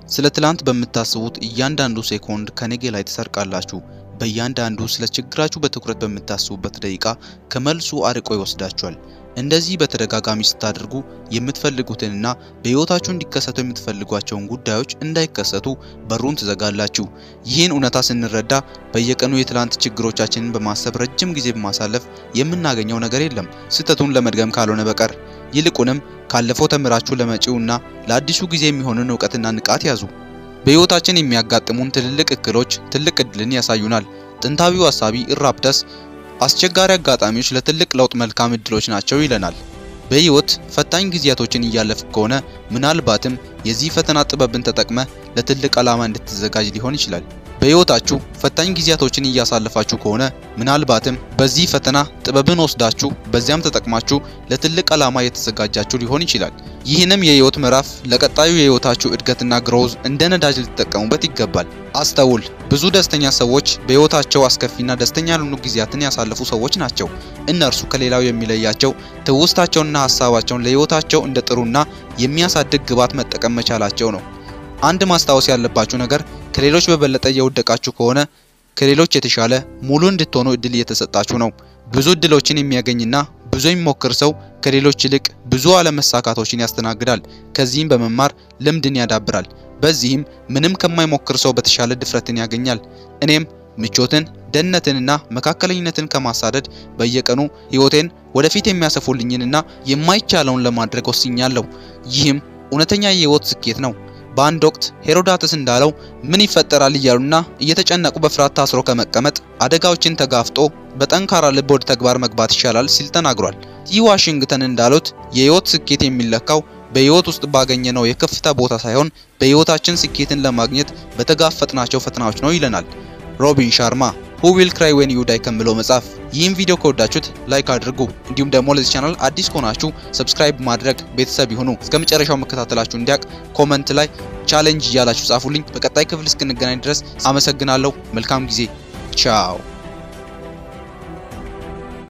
ስለ ትላንት በመታሰቡት እያንዳንዱ ሴኮንድ ከነገ ላይ ተሰርቃላችሁ። በእያንዳንዱ ስለ ችግራችሁ በትኩረት በመታሰቡበት ደቂቃ ከመልሱ አርቆ ይወስዳችኋል። እንደዚህ በተደጋጋሚ ስታደርጉ የምትፈልጉትንና በህይወታችሁ እንዲከሰቱ የምትፈልጓቸውን ጉዳዮች እንዳይከሰቱ በሩን ትዘጋላችሁ። ይህን እውነታ ስንረዳ በየቀኑ የትላንት ችግሮቻችንን በማሰብ ረጅም ጊዜ በማሳለፍ የምናገኘው ነገር የለም ስህተቱን ለመድገም ካልሆነ በቀር። ይልቁንም ካለፈው ተምራችሁ ለመጪውና ለአዲሱ ጊዜ የሚሆንን ዕውቀትና ንቃት ያዙ። በህይወታችን የሚያጋጥሙን ትልልቅ እክሎች ትልቅ እድልን ያሳዩናል። ጥንታዊው ሐሳቢ ኢራፕተስ አስቸጋሪ አጋጣሚዎች ለትልቅ ለውጥ መልካም እድሎች ናቸው ይለናል። በህይወት ፈታኝ ጊዜያቶችን እያለፍክ ከሆነ ምናልባትም የዚህ ፈተና ጥበብን ተጠቅመ ለትልቅ ዓላማ እንድትዘጋጅ ሊሆን ይችላል። በህይወታችሁ ፈታኝ ጊዜያቶችን እያሳለፋችሁ ከሆነ ምናልባትም በዚህ ፈተና ጥበብን ወስዳችሁ በዚያም ተጠቅማችሁ ለትልቅ ዓላማ የተዘጋጃችሁ ሊሆን ይችላል። ይህንም የህይወት ምዕራፍ ለቀጣዩ የህይወታችሁ እድገትና ግሮዝ እንደ ነዳጅ ልትጠቀሙበት ይገባል። አስተውል፣ ብዙ ደስተኛ ሰዎች በህይወታቸው አስከፊና ደስተኛ ያልሆኑ ጊዜያትን ያሳለፉ ሰዎች ናቸው። እነርሱ ከሌላው የሚለያቸው ትውስታቸውንና ሐሳባቸውን ለህይወታቸው እንደ ጥሩና የሚያሳድግ ግባት መጠቀም መቻላቸው ነው። አንድ ማስታወስ ያለባችሁ ነገር ከሌሎች በበለጠ እየወደቃችሁ ከሆነ ከሌሎች የተሻለ ሙሉ እንድትሆኑ እድል እየተሰጣችሁ ነው። ብዙ እድሎችን የሚያገኝና ብዙ የሚሞክር ሰው ከሌሎች ይልቅ ብዙ አለመሳካቶችን ያስተናግዳል። ከዚህም በመማር ልምድን ያዳብራል። በዚህም ምንም ከማይሞክር ሰው በተሻለ ድፍረትን ያገኛል። እኔም ምቾትን፣ ደህንነትንና መካከለኝነትን ከማሳደድ በየቀኑ ህይወቴን ወደፊት የሚያሰፉልኝንና የማይቻለውን ለማድረግ ወስኛለሁ። ይህም እውነተኛ የህይወት ስኬት ነው። በአንድ ወቅት ሄሮዳተስ እንዳለው ምን ይፈጠራል እያሉና እየተጨነቁ በፍርሃት ታስሮ ከመቀመጥ አደጋዎችን ተጋፍጦ በጠንካራ ልብ ወደ ተግባር መግባት ይሻላል ሲል ተናግሯል። ቲ ዋሽንግተን እንዳሉት የህይወት ስኬት የሚለካው በህይወት ውስጥ ባገኘነው የከፍታ ቦታ ሳይሆን በህይወታችን ስኬትን ለማግኘት በተጋፈጥናቸው ፈተናዎች ነው ይለናል ሮቢን ሻርማ Who Will Cry When You Die ከሚለው መጽሐፍ። ይህን ቪዲዮ ከወዳችሁት ላይክ አድርጉ። እንዲሁም ደግሞ ለዚህ ቻናል አዲስ ከሆናችሁ ሰብስክራይብ ማድረግ ቤተሰብ ይሁኑ። እስከመጨረሻው መከታተላችሁ እንዲያቅ ኮሜንት ላይ ቻሌንጅ እያላችሁ ጻፉልኝ። በቀጣይ ክፍል እስክንገናኝ ድረስ አመሰግናለሁ። መልካም ጊዜ። ቻው